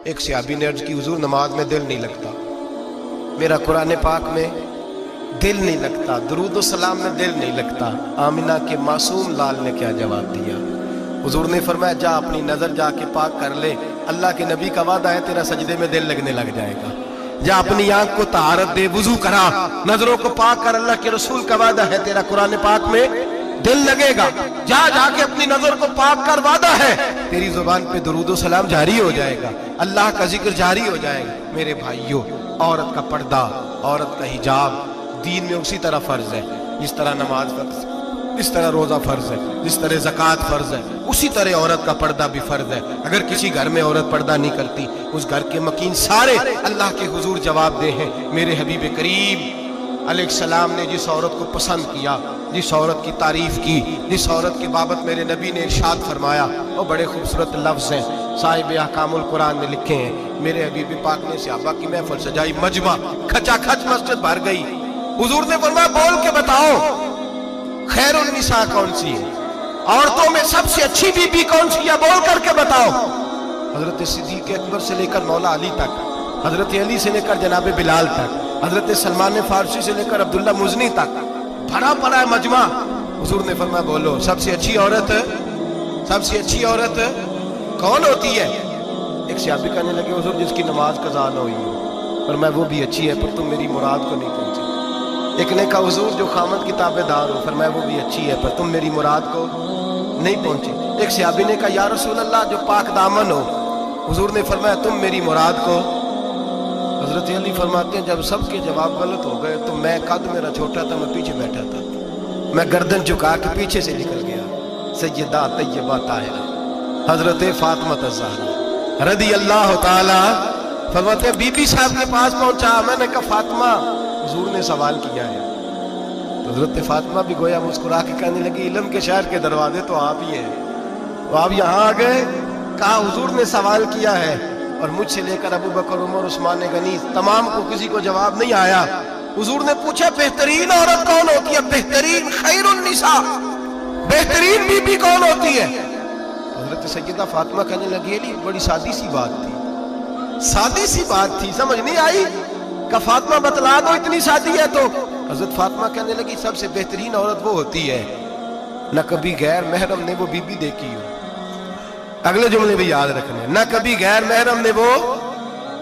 ایک صحابی نے عرض کی حضور نماز میں دل نہیں لگتا، میرا قرآن پاک میں دل نہیں لگتا، درود و سلام میں دل نہیں لگتا۔ آمنہ کے معصوم لال نے کیا جواب دیا؟ حضور نے فرمایا جا اپنی نظر جا کے پاک کر لے، اللہ کے نبی کا وعدہ ہے تیرا سجدے میں دل لگنے لگ جائے گا۔ جا اپنی آنکھ کو طہارت دے، وضو کرا، نظروں کو پاک کر، اللہ کے رسول کا وعدہ ہے تیرا قرآن پاک میں دل لگے گا۔ جا کے اپنی نظر کو پاک کر، وعدہ ہے تیری زبان پہ درود و سلام جاری ہو جائے گا، اللہ کا ذکر جاری ہو جائے گا۔ میرے بھائیوں، عورت کا پردہ، عورت کا حجاب دین میں اسی طرح فرض ہے جس طرح نماز فرض ہے، جس طرح روزہ فرض ہے، جس طرح زکوٰۃ فرض ہے، اسی طرح عورت کا پردہ بھی فرض ہے۔ اگر کسی گھر میں عورت پردہ نہیں کرتی، اس گھر کے مکین سارے اللہ کے حضور جواب دے ہیں۔ میرے حبیب کریم علیہ السلام نے جس عورت کو پسند کیا، جس عورت کی تعریف کی، جس عورت کی بابت میرے نبی نے ارشاد فرمایا، وہ بڑے خوبصورت لفظ ہیں، صاحب احکام القرآن میں لکھے ہیں۔ میرے حبیب پاک نے صحابہ کی محفل سجائی، مجمع کھچا کھچ مسجد بھر گئی۔ حضور نے فرمایا بول کے بتاؤ خیر النساء کون سی ہے، عورتوں میں سب سے اچھی بی بی کون سی ہے، بول کر کے بتاؤ۔ حضرت صدیق اکبر سے لے کر مولا علی تک، حضرت علی سے لے کر جناب بلال تک، حضرت سلمان فارسی سے لے کر عبداللہ مزنی تک بھرا پڑا ہے مجمع۔ حضور نے فرمایا بولو سب سے اچھی عورت، سب سے اچھی عورت کون ہوتی ہے؟ ایک صحابی کہنے لگے حضور جس کی نماز قضا نہ ہوئی ہو، فرمایا وہ بھی اچھی ہے پر تم میری مراد کو نہیں پہنچے۔ ایک نے کہا حضور جو خامد کی تابع دار ہو، فرمایا وہ بھی اچھی ہے پر تم میری مراد کو نہیں پہنچے۔ ایک صحابی نے کہا یا رسول اللہ جو پاک دامن ہو، حضور نے فرمایا تم میری مراد کو۔ حضرت علی فرماتے ہیں جب سب کے جواب غلط ہو گئے تو میں، قد میرا چھوٹا تھا، میں پیچھے بیٹھا تھا، میں گردن جھکا کے پیچھے سے نکل گیا۔ سیدہ طیبہ طاہرہ حضرت فاطمہ الزہرا رضی اللہ تعالی، فرماتے ہیں بی بی صاحب کے پاس پہنچا، میں نے کہا فاطمہ حضور نے سوال کیا ہے۔ تو حضرت فاطمہ بھی گویا مسکرا کے کہنے لگی علم کے شہر کے دروازے تو آپ ہی ہیں، تو آپ یہاں آ گئے۔ کہا حضور نے سوال کیا ہے اور مجھ سے لے کر ابو بکر عمر عثمان غنی تمام کو کسی کو جواب نہیں آیا۔ حضور نے پوچھا بہترین عورت کون ہوتی ہے، بہترین خیر النساء، بہترین بی بی کون ہوتی ہے؟ حضرت سیدہ فاطمہ کہنے لگی علی بڑی سادی سی بات تھی، سادی سی بات تھی، سمجھ نہیں آئی؟ کہ فاطمہ بتلا دو اتنی سادی ہے تو۔ حضرت فاطمہ کہنے لگی سب سے بہترین عورت وہ ہوتی ہے نہ کبھی غیر محرم نے وہ بی بی دیکھی ہو، اگلے جملے بھی یاد رکھنے، نہ کبھی غیر محرم نے وہ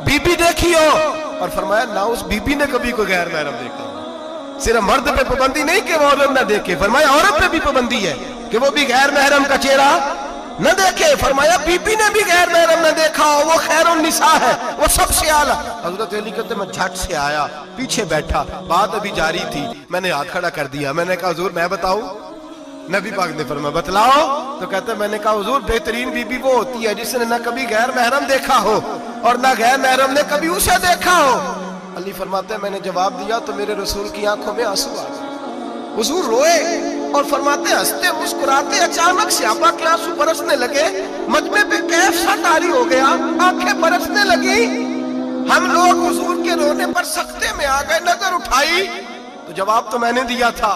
بی بی دیکھی ہو، اور فرمایا نہ اس بی بی نے کبھی کوئی غیر محرم دیکھا ہو۔ صرف مرد پہ پابندی نہیں کہ وہ عورت نہ دیکھے، فرمایا عورت پہ بھی پابندی ہے کہ وہ بھی غیر محرم کا چہرہ نہ دیکھے، فرمایا بی بی نے بھی غیر محرم نہ دیکھا ہو، وہ خیر النساء ہے، وہ سب سے اعلیٰ۔ حضرت علی کہتے میں جھٹ سے آیا، پیچھے بیٹھا، بات ابھی جاری تھی، میں نے ہاتھ کھڑا کر دیا، میں نے کہا حضور میں بتاؤں؟ نبی پاک نے فرمایا بتلاؤ۔ تو کہتے میں نے کہا حضور بہترین بی بی وہ ہوتی ہے جس نے نہ کبھی غیر محرم دیکھا ہو اور نہ غیر محرم نے کبھی اسے دیکھا ہو۔ علی فرماتے ہیں میں نے جواب دیا تو میرے رسول کی آنکھوں میں آنسو آ گئے، حضور روئے اور فرماتے ہنستے مسکراتے اچانک صحابہ کے آنسو برسنے لگے، مجمع پہ کیف سا طاری ہو گیا، آنکھیں برسنے لگی۔ ہم لوگ حضور کے رونے پر سکتے میں آ گئے، نظر اٹھائی تو جواب تو میں نے دیا تھا،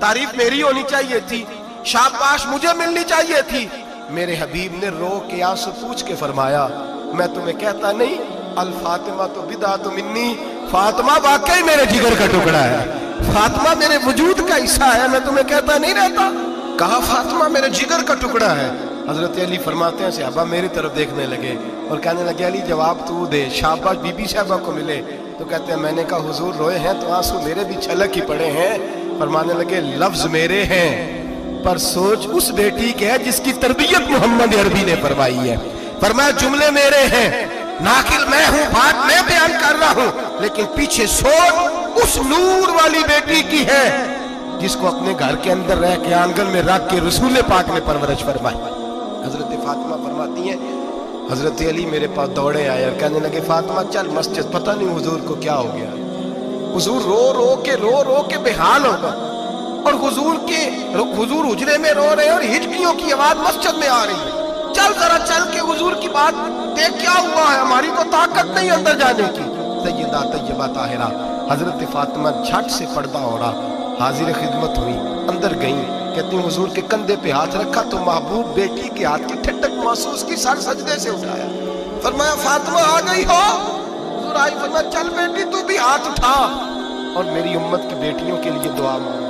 تعریف میری ہونی چاہیے تھی، شاباش مجھے ملنی چاہیے تھی۔ میرے حبیب نے رو کے آنسو پوچھ کے فرمایا میں تمہیں کہتا نہیں الفاطمہ تو بدعۃ منی، فاطمہ واقعی میرے جگر کا ٹکڑا ہے، فاطمہ میرے وجود کا حصہ ہے، میں تمہیں کہتا نہیں رہتا؟ کہا فاطمہ میرے جگر کا ٹکڑا ہے۔ حضرت علی فرماتے ہیں صحابہ میری طرف دیکھنے لگے اور کہنے لگے علی جواب تو دے، شاباش بی بی صاحبہ کو ملے۔ تو کہتے ہیں میں نے کہا حضور روئے ہیں تو آنسو میرے بھی چھلک ہی پڑے ہیں۔ فرمانے لگے لفظ میرے ہیں پر سوچ اس بیٹی کے ہے جس کی تربیت محمد عربی نے فرمائی ہے۔ فرمایا جملے میرے ہیں، ناقل میں ہوں، بات میں بیان کر رہا ہوں، لیکن پیچھے سوچ اس نور والی بیٹی کی ہے جس کو اپنے گھر کے اندر رہ کے آنگن میں رکھ کے رسول پاک نے پرورش فرمائی۔ حضرت فاطمہ فرماتی ہیں حضرت علی میرے پاس دوڑے آئے اور کہنے لگے فاطمہ چل مسجد، پتہ نہیں حضور کو کیا ہو گیا، حضور رو رو کے بحال ہوگا، اور حضور حجرے میں رو رہے اور ہچکیوں کی آواز مسجد میں آ رہی ہے، چل ذرا چل کے حضور کی بات دیکھ کیا ہوا ہے، ہماری تو طاقت نہیں اندر جانے کی۔ سیدہ طیبہ طاہرہ حضرت فاطمہ جھٹ سے پردہ اوڑا، حاضر خدمت ہوئی، اندر گئیں، کہتی ہیں حضور کے کندھے پہ ہاتھ رکھا تو محبوب بیٹی کے ہاتھ کی ٹھنڈک محسوس کی، سر سجدے سے اٹھایا، फरमाया फातिमा आ गई हो? हुजूर आई, फरमाया चल बेटी तू भी हाथ उठा और मेरी उम्मत की बेटियों के लिए दुआ मांग।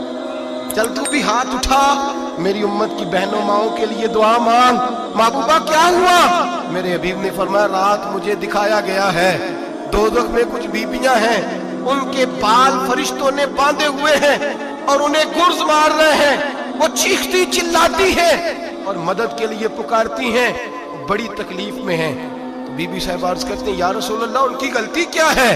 चल तू भी हाथ उठा, मेरी उम्मत की बहनों माओं के लिए दुआ मांग। महबूबा क्या हुआ? मेरे हबीब ने फरमाया रात मुझे दिखाया गया है दोज़ख में कुछ बीबियां हैं, उनके बाल फरिश्तों ने बांधे हुए हैं और उन्हें गुर्ज मार रहे हैं। वो चीखती चिल्लाती हैं और मदद के लिए पुकारती हैं, बड़ी तकलीफ में हैं। तो बीबी साहब अर्ज करती हैं या रसूल अल्लाह उनकी गलती क्या है?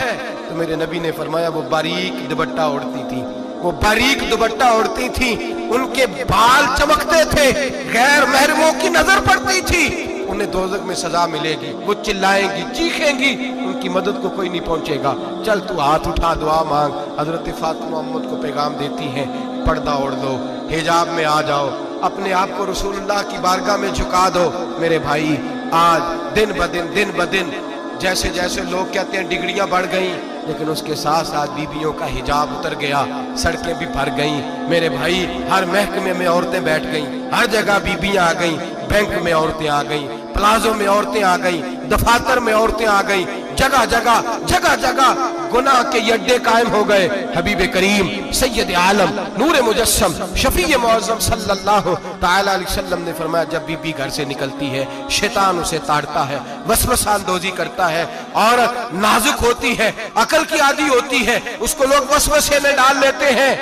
तो मेरे नबी ने फरमाया वो बारीक दुपट्टा ओढ़ती थी, वो बारीक दुपट्टा ओढ़ती थी, उनके बाल चमकते थे, गैर महरमों की नजर पड़ती थी, उन्हें दोज़ख में सजा मिलेगी, वो चिल्लाएंगी चीखेंगी, उनकी मदद को कोई नहीं पहुंचेगा। चल तू हाथ उठा दुआ मांग। हजरत फातिमा उम्मत को पैगाम देती हैं पर्दा ओढ़ दो, हिजाब में आ जाओ, अपने आप को रसूलुल्लाह की बारगाह में झुका दो। मेरे भाई आज दिन ब दिन जैसे जैसे लोग कहते हैं डिग्रियां बढ़ गई, लेकिन उसके साथ साथ बीबियों का हिजाब उतर गया, सड़कें भी भर गईं। मेरे भाई हर महकमे में औरतें बैठ गईं, हर जगह बीबियां आ गईं, बैंक में औरतें आ गईं, प्लाजो में औरतें आ गईं, दफातर में औरतें आ गईं, जगह जगह गुनाह के अड्डे कायम हो गए। हबीब करीम सैयद आलम नूर मुजस्सम शफी मुअज़्ज़म सल्लल्लाहु तआला अलैहि वसल्लम ने फरमाया जब बीबी घर से निकलती है शैतान उसे ताड़ता है, वसवसा अंदोज़ी करता है, औरत नाजुक होती है, अकल की आदी होती है, उसको लोग वसवसे में डाल लेते हैं।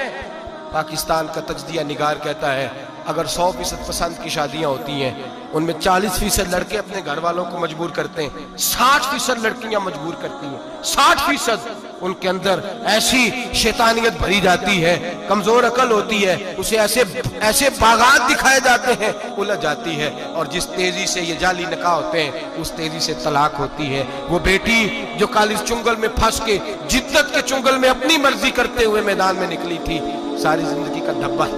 पाकिस्तान का तज्जिया निगार कहता है अगर 100% पसंद की शादियां होती हैं उनमें 40% लड़के अपने घर वालों को मजबूर करते हैं, 60% लड़कियां मजबूर करती हैं, 60% उनके अंदर ऐसी शैतानियत भरी जाती है, कमजोर अकल होती है, उसे ऐसे बागात दिखाए जाते हैं, उलझ जाती है, और जिस तेजी से ये जाली निकाह होते हैं उस तेजी से तलाक होती है। वो बेटी जो कालिज चुंगल में फंस के जिद्दत के चुंगल में अपनी मर्जी करते हुए मैदान में निकली थी, सारी जिंदगी का धब्बा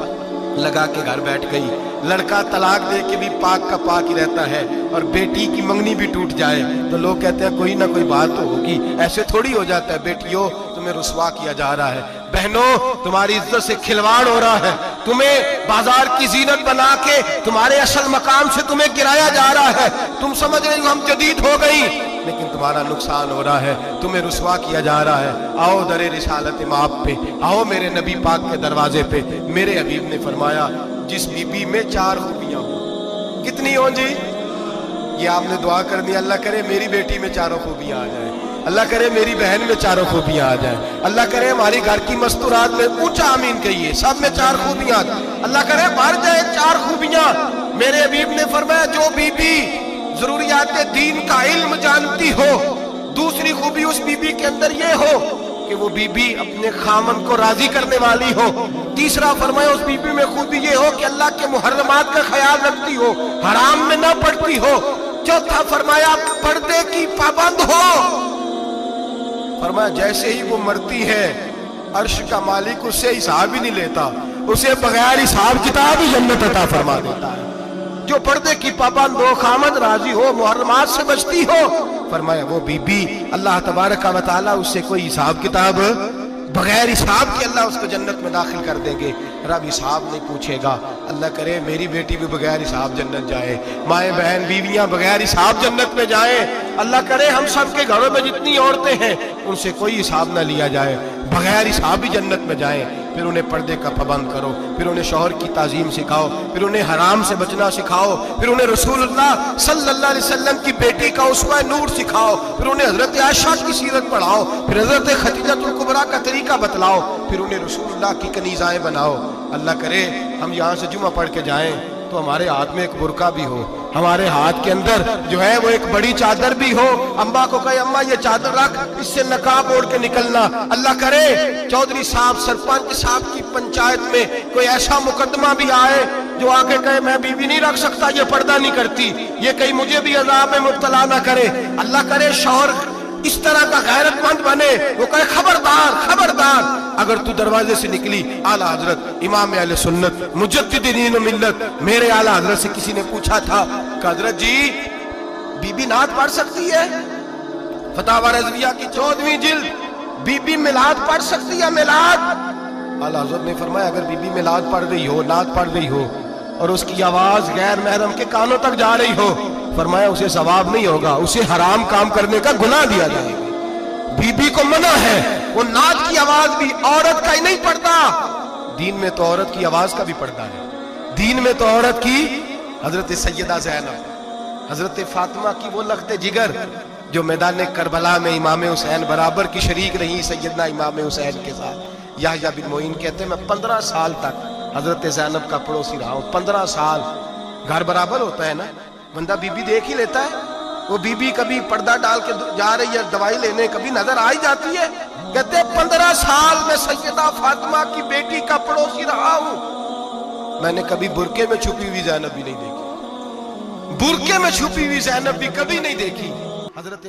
लगा के घर बैठ गई। लड़का तलाक दे के भी पाक का पाक ही रहता है, और बेटी की मंगनी भी टूट जाए तो लोग कहते हैं कोई ना कोई बात तो होगी, ऐसे थोड़ी हो जाता है। बेटियों तुम्हें रुसवा किया जा रहा है, बहनों तुम्हारी इज्जत से खिलवाड़ हो रहा है, तुम्हें बाजार की जीनत बना के तुम्हारे असल मकाम से तुम्हें गिराया जा रहा है। तुम समझ रहे हो हम जदीद हो गई, लेकिन तुम्हारा नुकसान हो रहा है, तुम्हें रुसवा किया जा रहा है। आओ दरे रिसालत माप पे, आओ मेरे नबी पाक के दरवाजे पे। मेरे हबीब ने फरमाया जिस बीबी में 4 खूबियां हो, कितनी हो जी? ये आपने दुआ करनी, अल्लाह करे मेरी बेटी में 4 खूबियां आ जाए, अल्लाह करे मेरी बहन में 4 खूबियां आ जाए, अल्लाह करे हमारी घर की मस्तूरात में ऊंचा आमीन कहिए सब में 4 खूबियां, अल्लाह करे भर जाए 4 खूबियां। मेरे हबीब ने फरमाया जो बीबी जरूरियात दीन का इल्म जानती हो, दूसरी खूबी उस बीबी के अंदर ये हो कि वो बीबी अपने खामन को राजी करने वाली हो, तीसरा फरमाया उस बीबी में खूबी ये हो कि अल्लाह के मुहर्रमात का ख्याल रखती हो, हराम में ना पड़ती हो, चौथा फरमाया पर्दे की पाबंद हो। फरमाया जैसे ही वो मरती है अर्श का मालिक उससे हिसाब ही नहीं लेता, उसे बगैर हिसाब किताब ही जन्नत अता फरमा देता है। जो पर्दे की पाबंद हो, खामद राजी हो, मुहर्रमात से बचती हो, फरमाया वो बीबी अल्लाह तबारक व तआला उससे कोई हिसाब किताब बगैर हिसाब के अल्लाह उसको जन्नत में दाखिल कर देंगे। रब हिसाब नहीं पूछेगा। अल्लाह करे मेरी बेटी भी बगैर हिसाब जन्नत जाए, माए बहन बीवियां बगैर हिसाब जन्नत में जाए। अल्लाह करे हम सब के घरों में जितनी औरतें हैं उनसे कोई हिसाब ना लिया जाए, बगैर हिसाब ही जन्नत में जाए। फिर उन्हें पर्दे का पाबंद करो, फिर उन्हें शौहर की ताजीम सिखाओ, फिर उन्हें हराम से बचना सिखाओ, फिर उन्हें रसूलुल्लाह सल्लल्लाहु अलैहि वसल्लम की बेटी का उसवा नूर सिखाओ, फिर उन्हें हजरत आयशा की सीरत पढ़ाओ, फिर हजरत खदीजतुल कुबरा का तरीका बतलाओ, फिर उन्हें रसूलुल्लाह की कनीज़ाएं बनाओ। अल्लाह करे हम यहाँ से जुमा पढ़ के जाएं तो हमारे हाथ में एक बुरका भी हो, हमारे हाथ के अंदर जो है वो एक बड़ी चादर भी हो। अम्मा को कहे अम्मा ये चादर रख, इससे नकाब ओढ़ के निकलना। अल्लाह करे चौधरी साहब सरपंच साहब की पंचायत में कोई ऐसा मुकदमा भी आए जो आके कहे मैं बीवी नहीं रख सकता, ये पर्दा नहीं करती, ये कहीं मुझे भी अजाब में मुब्तला ना करे। अल्लाह करे शौहर इस तरह का गैरतमंद बने, वो कहे खबरदार खबरदार, अगर तू दरवाजे से निकली आला हजरत इमाम अहले सुन्नत मुजद्दिदीन मिल्लत मेरे आला हजरत से किसी ने पूछा था कि हजरत जी बीबी नात पढ़ सकती है? फतावा रज़विया की 14वीं जिल्द, बीबी मिलाद पढ़ सकती है? मिलाद आला हजरत ने फरमाया अगर बीबी मिलाद पढ़ रही हो, नात पढ़ रही हो और उसकी आवाज गैर महरम के कानों तक जा रही हो, फरमाया उसे सवाब नहीं होगा, उसे हराम काम करने का गुनाह दिया जाएगा। बीबी को मना है, वो नात की आवाज भी औरत का ही नहीं पड़ता, दीन में तो औरत की आवाज का भी पड़ता है। दीन में तो औरत की, हजरत सैयदा ज़ैनब, हजरत फातिमा की वो लख्ते जिगर जो मैदान करबला में इमाम हुसैन बराबर की शरीक रही सैयदना इमाम हुसैन के साथ। याह्या बिन मोइन कहते हैं मैं 15 साल तक हजरत ज़ैनब का पड़ोसी रहा हूँ। 15 साल, घर बराबर होता है ना, बंदा बीबी देख ही लेता है। वो बीबी कभी पर्दा डाल के जा रही है दवाई लेने, कभी नजर आ ही जाती है। कहते हैं 15 साल में सैयदा फातिमा की बेटी का पड़ोसी रहा हूँ, मैंने कभी बुरके में छुपी हुई ज़ैनब भी नहीं देखी, बुरके में छुपी हुई ज़ैनब भी कभी नहीं देखी। हजरत